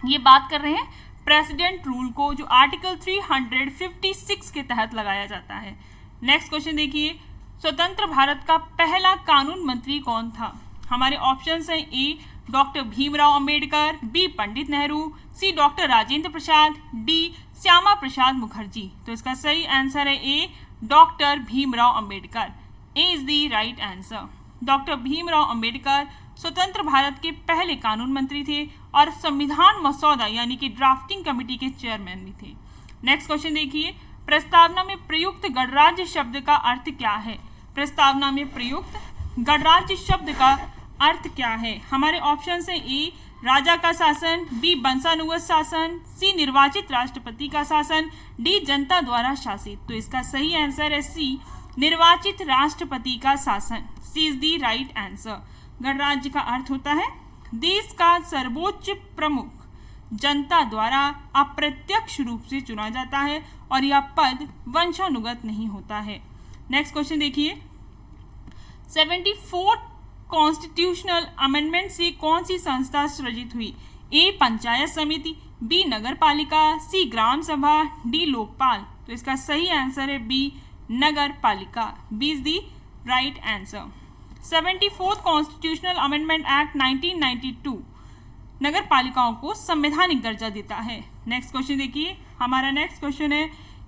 ये बात कर रहे हैं प्रेसिडेंट रूल को, जो आर्टिकल 356 के तहत लगाया जाता है। नेक्स्ट क्वेश्चन देखिए, स्वतंत्र भारत का पहला कानून मंत्री कौन था? हमारे ऑप्शंस हैं A doctor Bhimrao Ambedkar, B Pandit Nehru, C doctor Rajendra Prasad, D Shyama Prasad Mukherjee. तो इसका सही आंसर है A doctor Bhimrao Ambedkar. A is the right answer. Doctor Bhimrao Ambedkar स्वतंत्र भारत के पहले कानून मंत्री थे और संविधान मसौदा यानी कि ड्राफ्टिंग कमेटी के चेयरमैन भी थे। नेक्स्ट क्वेश्चन देखिए, प्रस्तावना में प्रयुक्त गणराज्य शब्द का अर्थ क्या है? प्रस्तावना में प्रयुक्त गणराज्य शब्द का अर्थ क्या है? हमारे ऑप्शन है ए राजा का शासन, बी वंशानुगत शासन, सी निर्वाचित राष्ट्रपति का शासन, डी जनता द्वारा शासित। तो इसका सही आंसर है सी निर्वाचित राष्ट्रपति का शासन। सी इज दी राइट आंसर। गणराज्य का अर्थ होता है देश का सर्वोच्च प्रमुख जनता द्वारा अप्रत्यक्ष रूप से चुना जाता है और यह पद वंशानुगत नहीं होता है। नेक्स्ट क्वेश्चन देखिए, 74 कॉन्स्टिट्यूशनल अमेंडमेंट से कौन सी संस्था सृजित हुई? ए पंचायत समिति, बी नगर पालिका, सी ग्राम सभा, डी लोकपाल। तो इसका सही आंसर है बी नगर पालिका। B is the right answer. 74th constitutional amendment act 1992 नगर पालिकाओं को संवैधानिक दर्जा देता है। नेक्स्ट क्वेश्चन देखिए, हमारा नेक्स्ट क्वेश्चन है,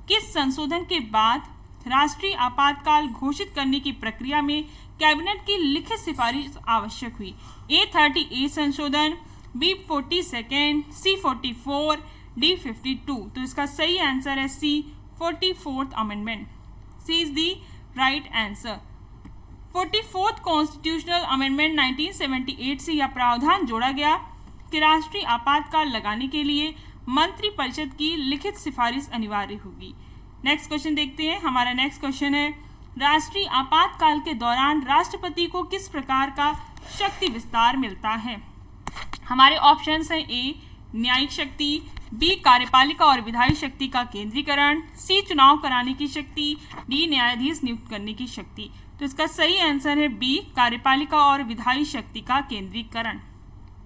किस संशोधन के बाद राष्ट्रीय आपातकाल घोषित करने की प्रक्रिया में कैबिनेट की लिखित सिफारिश आवश्यक हुई? A30A संशोधन, B42, C44, D52। तो इसका सही आंसर है C 44th amendment. C is the right answer. 44th constitutional amendment 1978 से यह प्रावधान जोड़ा गया कि राष्ट्रीय आपातकाल लगाने के लिए मंत्रिपरिषद की लिखित सिफारिश अनिवार्य होगी। नेक्स्ट क्वेश्चन देखते हैं। हमारा नेक्स्ट क्वेश्चन है, राष्ट्रीय आपातकाल के दौरान राष्ट्रपति को किस प्रकार का शक्ति विस्तार मिलता है? हमारे ऑप्शंस हैं ए न्यायिक शक्ति, बी कार्यपालिका और विधायी शक्ति का केंद्रीकरण, सी चुनाव कराने की शक्ति, डी न्यायाधीश नियुक्त करने की शक्ति। तो इसका सही आंसर है बी कार्यपालिका और विधायी शक्ति का केंद्रीकरण।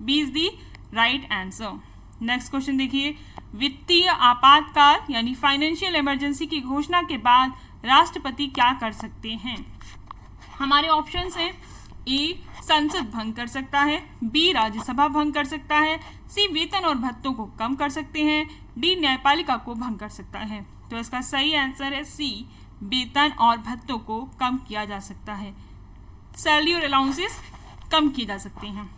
B is the right answer. Next question देखिए, वित्तीय आपातकाल यानी फाइनेंशियल इमरजेंसी की घोषणा के बाद राष्ट्रपति क्या कर सकते हैं? हमारे ऑप्शंस हैं ए संसद भंग कर सकता है, बी राज्यसभा भंग कर सकता है, सी वेतन और भत्तों को कम कर सकते हैं, डी न्यायपालिका को भंग कर सकता है। तो इसका सही आंसर है सी वेतन और भत्तों को कम किया जा सकता है। सैलरी और अलाउंसेस कम किए जा सकते हैं।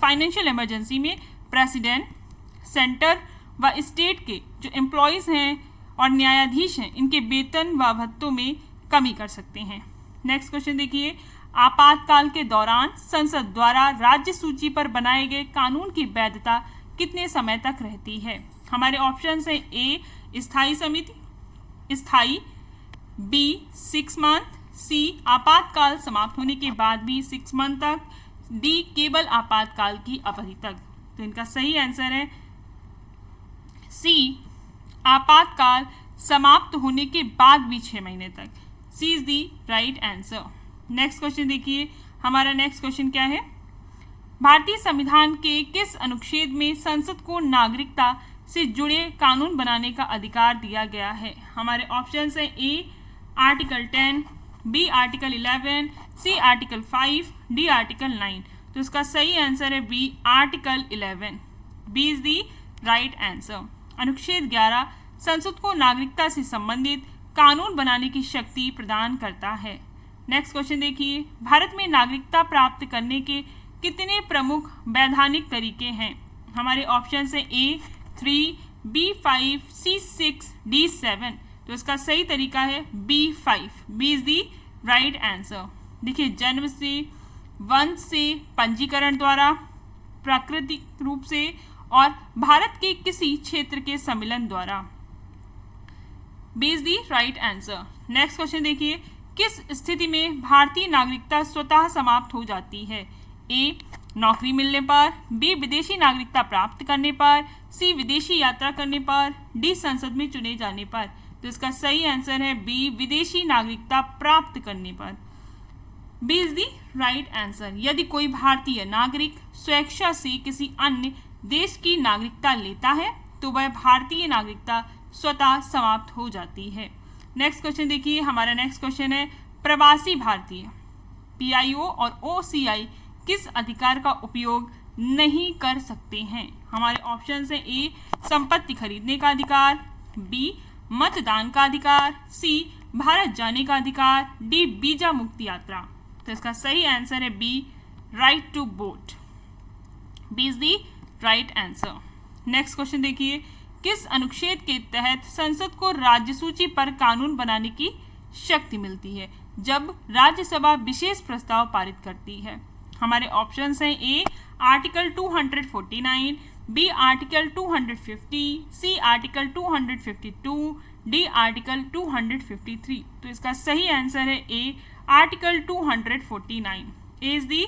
फाइनेंशियल इमरजेंसी में प्रेसिडेंट, सेंटर व स्टेट के जो एम्प्लॉयज़ हैं और न्यायाधीश हैं, इनके वेतन व भत्तों में कमी कर सकते हैं। नेक्स्ट क्वेश्चन देखिए, आपातकाल के दौरान संसद द्वारा राज्य सूची पर बनाए गए कानून की वैधता कितने समय तक रहती है? हमारे ऑप्शंस हैं ए स्थायी समिति स्थायी, बी 6 मंथ, सी आपातकाल समाप्त होने के बाद भी 6 मंथ तक, डी केवल आपातकाल की अवधि तक। तो इनका सही आंसर है सी आपातकाल समाप्त होने के बाद भी 6 महीने तक। C is the right answer. Next question देखिए, हमारा नेक्स्ट क्वेश्चन क्या है, भारतीय संविधान के किस अनुच्छेद में संसद को नागरिकता से जुड़े कानून बनाने का अधिकार दिया गया है? हमारे ऑप्शंस हैं A article 10, B article 11, C article 5, D article 9। तो इसका सही आंसर है B article 11। B is the right answer. अनुच्छेद 11 संसद को नागरिकता से संबंधित कानून बनाने की शक्ति प्रदान करता है। नेक्स्ट क्वेश्चन देखिए, भारत में नागरिकता प्राप्त करने के कितने प्रमुख वैधानिक तरीके हैं? हमारे ऑप्शन है ए 3, बी 5, सी 6, डी 7। तो इसका सही तरीका है B 5। B is the right answer. देखिए, जन्म से, वंश से, पंजीकरण द्वारा, प्राकृतिक रूप से और भारत के किसी क्षेत्र के सम्मिलन द्वारा। B is the right answer. Next question देखिए, किस स्थिति में भारतीय नागरिकता स्वतः समाप्त हो जाती है? ए नौकरी मिलने पर, बी विदेशी नागरिकता प्राप्त करने पर, सी विदेशी यात्रा करने पर, डी संसद में चुने जाने पर। तो इसका सही आंसर है बी विदेशी नागरिकता प्राप्त करने पर। B is the right answer. यदि कोई भारतीय नागरिक स्वेच्छा से किसी अन्य देश की नागरिकता लेता है तो वह भारतीय नागरिकता स्वतः समाप्त हो जाती है। नेक्स्ट क्वेश्चन देखिए, हमारा नेक्स्ट क्वेश्चन है, प्रवासी भारतीय पीआईओ और ओसीआई किस अधिकार का उपयोग नहीं कर सकते हैं? हमारे ऑप्शंस हैं ए संपत्ति खरीदने का अधिकार, बी मतदान का अधिकार, सी भारत जाने का अधिकार, डी वीजा मुक्त यात्रा। तो इसका सही आंसर है B right to vote. B is the right answer. Next question देखिए, किस अनुच्छेद के तहत संसद को राज्य सूची पर कानून बनाने की शक्ति मिलती है? जब राज्यसभा विशेष प्रस्ताव पारित करती है। हमारे ऑप्शंस हैं A article 249, B article 250, C article 252, D article 253। तो इसका सही आंसर है A article 249। A is the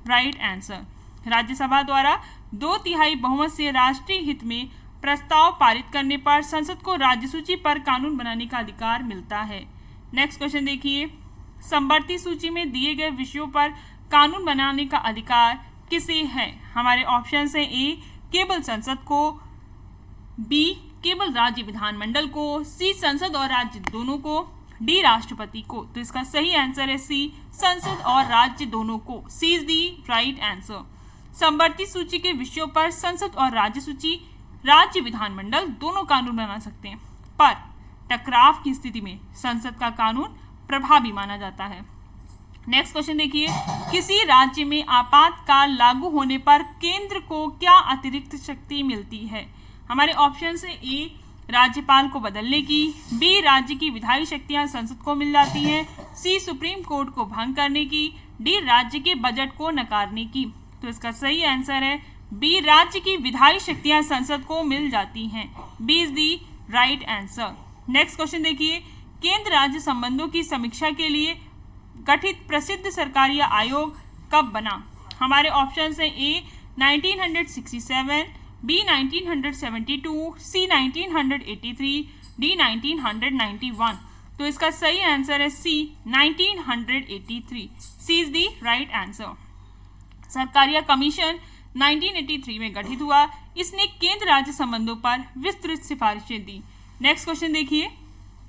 right answer. Rajya Sabha द्वारा 2/3 बहुमत से राष्ट्रीय हित में प्रस्ताव पारित करने पर संसद को राज्य सूची पर कानून बनाने का अधिकार मिलता है। नेक्स्ट क्वेश्चन देखिए, समवर्ती सूची में दिए गए विषयों पर कानून बनाने का अधिकार किसे है? हमारे ऑप्शंस हैं ए केवल संसद को, बी केवल राज्य विधानमंडल को, सी संसद और राज्य दोनों को, डी राष्ट्रपति को। तो इसका सही आंसर है सी संसद और राज्य दोनों को। सी इज दी राइट आंसर। समवर्ती सूची के विषयों पर संसद और राज्य सूची, राज्य विधानमंडल दोनों कानून बना सकते हैं, पर टकराव की स्थिति में संसद का कानून प्रभावी माना जाता है। नेक्स्ट क्वेश्चन देखिए, किसी राज्य में आपातकाल लागू होने पर केंद्र को क्या अतिरिक्त शक्ति मिलती है? हमारे ऑप्शन है ए राज्यपाल को बदलने की, बी राज्य की विधायी शक्तियां संसद को मिल जाती हैं, सी सुप्रीम कोर्ट को भंग करने की, डी राज्य के बजट को नकारने की। तो इसका सही आंसर है बी राज्य की विधायी शक्तियां संसद को मिल जाती हैं। B is the right answer. Next question देखिए, केंद्र राज्य संबंधों की समीक्षा के लिए गठित प्रसिद्ध सरकारी आयोग कब बना? हमारे ऑप्शन है ए 1967, बी 1972, सी 1983, डी 1991। तो इसका सही आंसर है C 1983। C is the right answer. Sarkaria commission 1983 में गठित हुआ। इसने केंद्र राज्य संबंधों पर विस्तृत सिफारिशें दी। नेक्स्ट क्वेश्चन देखिए,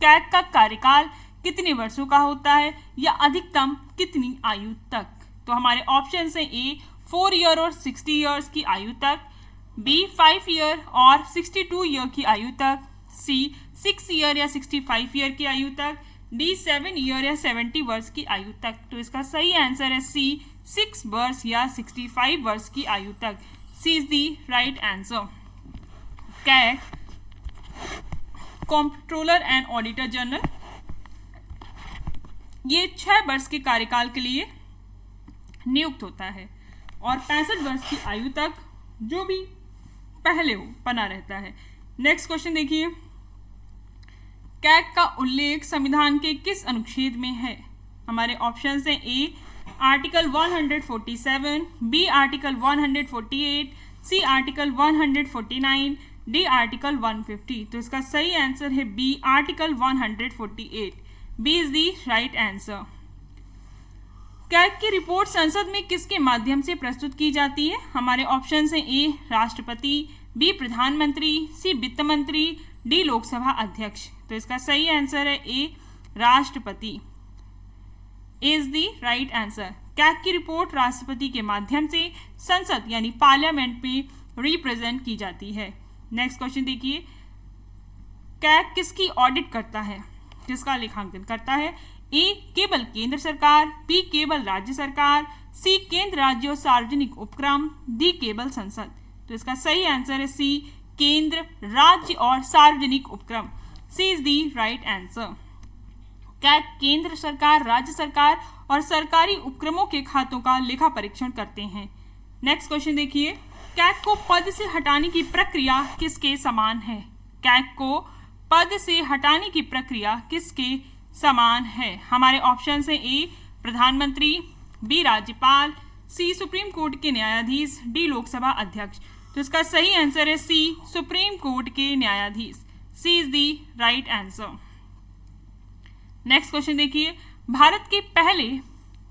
कैग का कार्यकाल कितने वर्षों का होता है या अधिकतम कितनी आयु तक? तो हमारे ऑप्शन है ए 4 ईयर और 60 ईयर्स की आयु तक, बी 5 ईयर और 62 ईयर की आयु तक, सी 6 ईयर या 65 ईयर की आयु तक, डी 7 ईयर या 70 वर्ष की आयु तक। तो इसका सही आंसर है सी 6 वर्ष या 65 वर्ष की आयु तक। C is the right answer. CAG controller and auditor general, ये 6 वर्ष के कार्यकाल के लिए नियुक्त होता है और 65 वर्ष की आयु तक जो भी पहले हो बना रहता है। नेक्स्ट क्वेश्चन देखिए, कैग का उल्लेख संविधान के किस अनुच्छेद में है? हमारे ऑप्शन है A article 147, B article 148, C article 149, D article 150। तो इसका सही आंसर है B article 148। B is the right answer. CAG की रिपोर्ट संसद में किसके माध्यम से प्रस्तुत की जाती है? हमारे ऑप्शन है ए राष्ट्रपति, बी प्रधानमंत्री, सी वित्त मंत्री, डी लोकसभा अध्यक्ष। तो इसका सही आंसर है ए राष्ट्रपति। Is the right answer. CAG की रिपोर्ट राष्ट्रपति के माध्यम से संसद यानी पार्लियामेंट में रिप्रेजेंट की जाती है। नेक्स्ट क्वेश्चन देखिए, कैग किसकी ऑडिट करता है, किसका लेखांकन करता है? ए केवल केंद्र सरकार, बी केवल राज्य सरकार, सी केंद्र राज्य और सार्वजनिक उपक्रम, डी केवल संसद। तो इसका सही आंसर है सी केंद्र राज्य और सार्वजनिक उपक्रम। C is the right answer. CAG केंद्र सरकार, राज्य सरकार और सरकारी उपक्रमों के खातों का लेखा परीक्षण करते हैं। नेक्स्ट क्वेश्चन देखिए, कैग को पद से हटाने की प्रक्रिया किसके समान है? कैग को पद से हटाने की प्रक्रिया किसके समान है? हमारे ऑप्शन है ए प्रधानमंत्री, बी राज्यपाल, सी सुप्रीम कोर्ट के न्यायाधीश, डी लोकसभा अध्यक्ष। तो इसका सही आंसर है सी सुप्रीम कोर्ट के न्यायाधीश। C is the right answer. Next question देखिए, भारत के पहले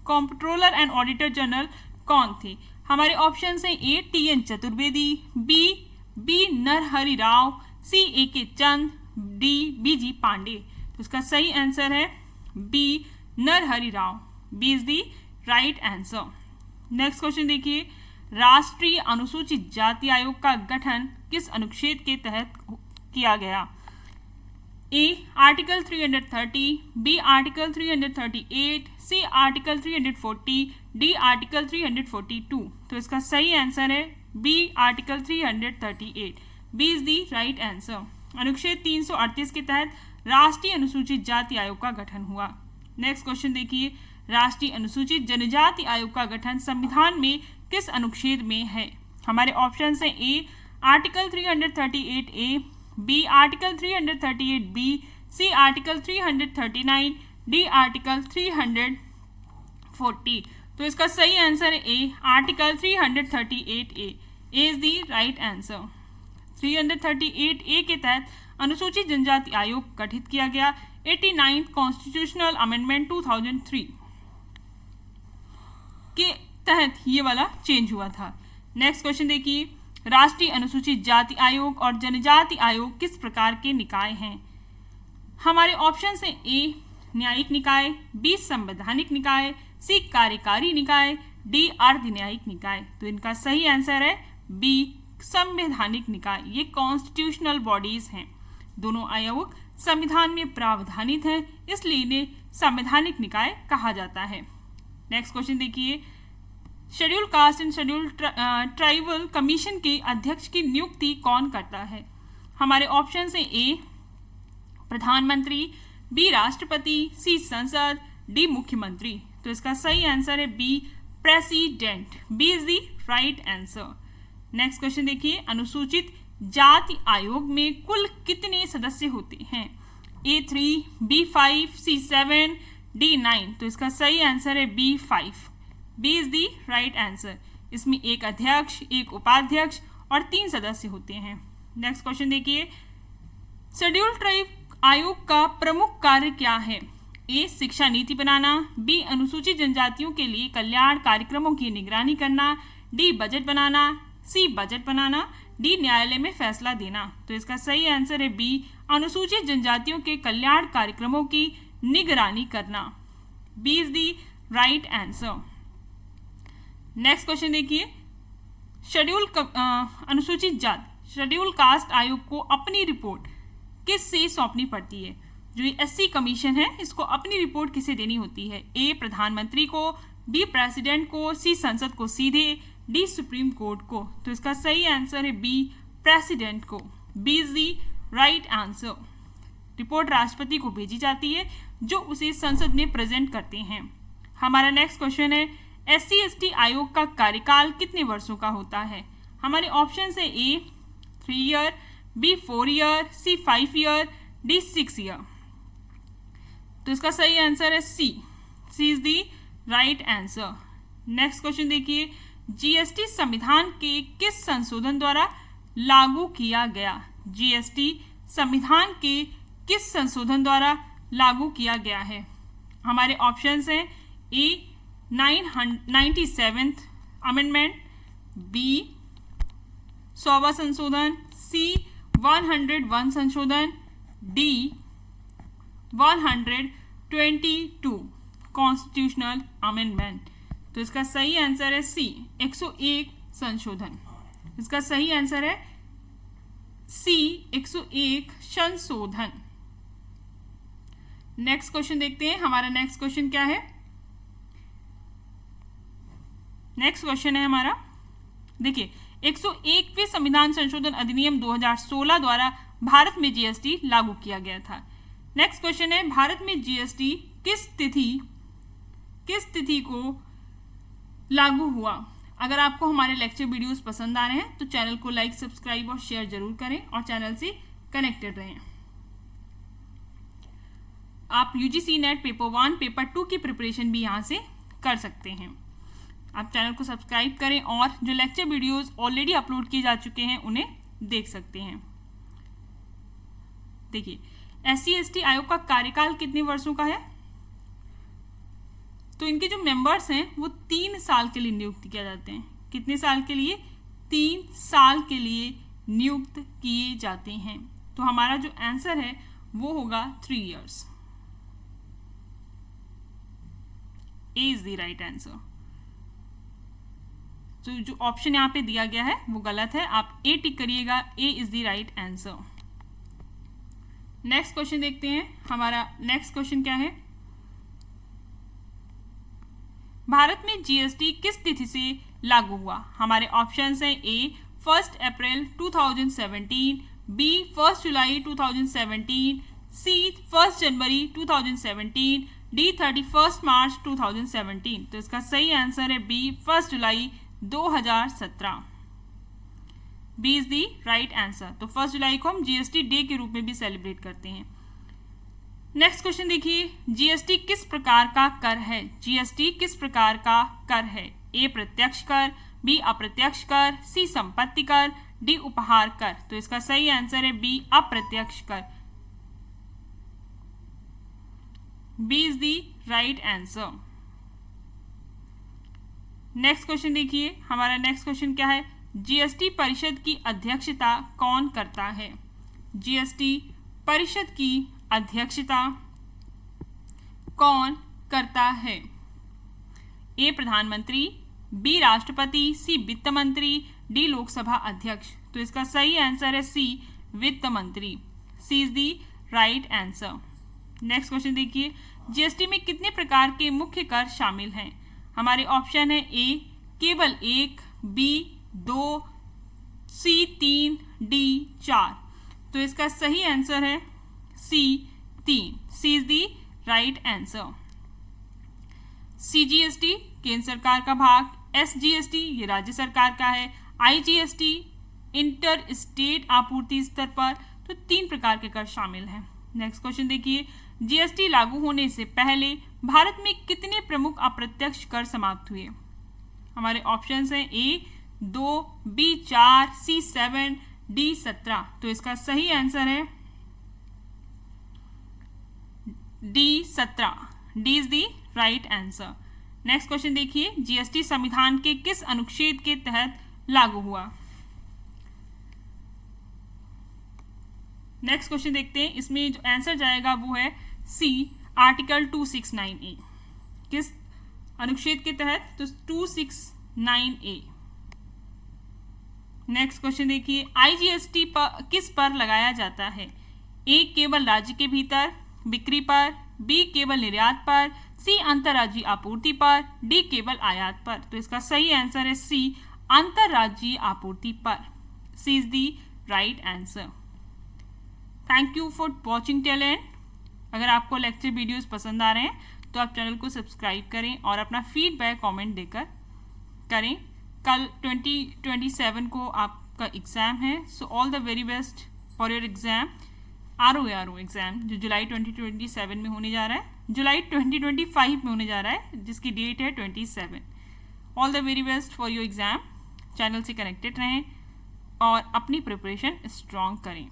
कंट्रोलर एंड ऑडिटर जनरल कौन थे? हमारे ऑप्शन है A T N. Chaturvedi, B Narahari Rao, C A K. Chand, D B G. Pandey. तो इसका सही आंसर है B Narahari Rao. B is the right answer. Next question देखिए, राष्ट्रीय अनुसूचित जाति आयोग का गठन किस अनुच्छेद के तहत किया गया? A article 330, B article 338, C article 340, D article 342। तो इसका सही आंसर है B article 338। B is the right answer. अनुच्छेद 338 के तहत राष्ट्रीय अनुसूचित जाति आयोग का गठन हुआ। नेक्स्ट क्वेश्चन देखिए, राष्ट्रीय अनुसूचित जनजाति आयोग का गठन संविधान में किस अनुच्छेद में है? हमारे ऑप्शन है A article 338 A, B article 338 B, C article 339, D article 340। तो इसका सही आंसर है A article 338 A. Is the right answer. 338 A के तहत अनुसूचित जनजाति आयोग गठित किया गया। 89 कॉन्स्टिट्यूशनल अमेंडमेंट 2003 के तहत ये वाला चेंज हुआ था। नेक्स्ट क्वेश्चन देखिए, राष्ट्रीय अनुसूचित जाति आयोग और जनजाति आयोग किस प्रकार के निकाय हैं? हमारे ऑप्शन है ए न्यायिक निकाय, बी संवैधानिक निकाय, सी कार्यकारी निकाय, डी अर्ध न्यायिक निकाय। तो इनका सही आंसर है बी संवैधानिक निकाय। ये कॉन्स्टिट्यूशनल बॉडीज हैं। दोनों आयोग संविधान में प्रावधानित हैं, इसलिए इन्हें संवैधानिक निकाय कहा जाता है। नेक्स्ट क्वेश्चन देखिए, schedule caste and schedule tribal commission के अध्यक्ष की नियुक्ति कौन करता है? हमारे ऑप्शन है ए प्रधानमंत्री, बी राष्ट्रपति, सी संसद, डी मुख्यमंत्री। तो इसका सही आंसर है B president. B is the right answer. Next question देखिए, अनुसूचित जाति आयोग में कुल कितने सदस्य होते हैं? A3, B5, C7, D9। तो इसका सही आंसर है B5। B is the right answer. इसमें एक अध्यक्ष, एक उपाध्यक्ष और 3 सदस्य होते हैं। नेक्स्ट क्वेश्चन देखिए, शेड्यूल ट्राइब आयोग का प्रमुख कार्य क्या है? ए शिक्षा नीति बनाना, बी अनुसूचित जनजातियों के लिए कल्याण कार्यक्रमों की निगरानी करना, डी बजट बनाना, सी बजट बनाना, डी न्यायालय में फैसला देना। तो इसका सही आंसर है बी अनुसूचित जनजातियों के कल्याण कार्यक्रमों की निगरानी करना। B is the right answer. Next question देखिए, शेड्यूल अनुसूचित जाति शेड्यूल कास्ट आयोग को अपनी रिपोर्ट किससे सौंपनी पड़ती है? जो ये एससी कमीशन है, इसको अपनी रिपोर्ट किसे देनी होती है? ए प्रधानमंत्री को, बी प्रेसिडेंट को, सी संसद को सीधे, डी सुप्रीम कोर्ट को। तो इसका सही आंसर है बी प्रेसिडेंट को। B is the right answer. Report राष्ट्रपति को भेजी जाती है जो उसे संसद में प्रेजेंट करते हैं। हमारा नेक्स्ट क्वेश्चन है, SC/ST आयोग का कार्यकाल कितने वर्षों का होता है? हमारे ऑप्शन है A 3 year, B 4 year, C 5 year, D 6 year. तो इसका सही आंसर है C. C is the right answer. Next question देखिए, GST संविधान के किस संशोधन द्वारा लागू किया गया? GST संविधान के किस संशोधन द्वारा लागू किया गया है? हमारे ऑप्शंस हैं ए 97th अमेंडमेंट, बी 100वां संशोधन, सी 101 संशोधन, डी 122 कॉन्स्टिट्यूशनल अमेंडमेंट। तो इसका सही आंसर है सी 101 संशोधन। इसका सही आंसर है सी 101 संशोधन। नेक्स्ट क्वेश्चन देखते हैं। हमारा नेक्स्ट क्वेश्चन क्या है? नेक्स्ट क्वेश्चन है हमारा, देखिए 101वें संविधान संशोधन अधिनियम 2016 द्वारा भारत में GST लागू किया गया था। नेक्स्ट क्वेश्चन है, भारत में GST किस तिथि को लागू हुआ? अगर आपको हमारे लेक्चर वीडियोस पसंद आ रहे हैं तो चैनल को लाइक, सब्सक्राइब और शेयर जरूर करें और चैनल से कनेक्टेड रहें। आप UGC नेट पेपर 1, पेपर 2 की प्रिपरेशन भी यहाँ से कर सकते हैं। आप चैनल को सब्सक्राइब करें और जो लेक्चर वीडियोस ऑलरेडी अपलोड किए जा चुके हैं उन्हें देख सकते हैं। देखिए, SC/ST आयोग का कार्यकाल कितने वर्षों का है? तो इनके जो मेंबर्स हैं वो 3 साल के लिए नियुक्त किए जाते हैं। कितने साल के लिए? 3 साल के लिए नियुक्त किए जाते हैं। तो हमारा जो आंसर है वो होगा 3 years. A is the right answer. तो जो ऑप्शन यहाँ पे दिया गया है वो गलत है, आप ए टिक करिएगा। A is the right answer. Next question देखते हैं। हमारा नेक्स्ट क्वेश्चन क्या है? भारत में GST किस तिथि से लागू हुआ? हमारे ऑप्शंस हैं ए 1 अप्रैल 2017, बी 1 जुलाई 2017, सी 1 जनवरी 2017, डी 31 मार्च 2017। तो इसका सही आंसर है बी 1 जुलाई 2017। B is the right answer. तो 1 जुलाई को हम GST डे के रूप में भी सेलिब्रेट करते हैं। नेक्स्ट क्वेश्चन देखिए, GST किस प्रकार का कर है? GST किस प्रकार का कर है? ए प्रत्यक्ष कर, बी अप्रत्यक्ष कर, सी संपत्ति कर, डी उपहार कर। तो इसका सही आंसर है बी अप्रत्यक्ष कर। B is the right answer. Next question देखिए। हमारा नेक्स्ट क्वेश्चन क्या है? GST परिषद की अध्यक्षता कौन करता है? GST परिषद की अध्यक्षता कौन करता है? ए प्रधानमंत्री, बी राष्ट्रपति, सी वित्त मंत्री, डी लोकसभा अध्यक्ष। तो इसका सही आंसर है सी वित्त मंत्री। C is the right answer. Next question देखिए, GST में कितने प्रकार के मुख्य कर शामिल हैं? हमारे ऑप्शन है ए केवल 1, बी 2, सी 3, डी 4। तो इसका सही आंसर है C 3। C is the right answer. CGST केंद्र सरकार का भाग, SGST ये राज्य सरकार का है, IGST इंटर स्टेट आपूर्ति स्तर पर। तो 3 प्रकार के कर शामिल हैं। नेक्स्ट क्वेश्चन देखिए, GST लागू होने से पहले भारत में कितने प्रमुख अप्रत्यक्ष कर समाप्त हुए? हमारे ऑप्शंस हैं ए 2, बी 4, सी 7, डी 17। तो इसका सही आंसर है D 17। D is the right answer. Next question देखिए, GST संविधान के किस अनुच्छेद के तहत लागू हुआ? नेक्स्ट क्वेश्चन देखते हैं, इसमें जो आंसर जाएगा वो है सी आर्टिकल 269A। किस अनुच्छेद के तहत? तो 269A। नेक्स्ट क्वेश्चन देखिए, IGST पर किस पर लगाया जाता है? ए केवल राज्य के भीतर बिक्री पर, बी केवल निर्यात पर, सी अंतर्राज्यीय आपूर्ति पर, डी केवल आयात पर। तो इसका सही आंसर है सी अंतर्राज्यीय आपूर्ति पर। C is the right answer. Thank you for watching till end. अगर आपको लेक्चर वीडियोस पसंद आ रहे हैं तो आप चैनल को सब्सक्राइब करें और अपना फीडबैक कमेंट देकर करें। कल 2027 को आपका एग्ज़ाम है, so all the very best for your exam. R O exam जो जुलाई 2027 में होने जा रहा है, जुलाई 2025 में होने जा रहा है, जिसकी डेट है 27। All the very best for your exam. Channel से कनेक्टेड रहें और अपनी प्रिपरेशन स्ट्रॉन्ग करें।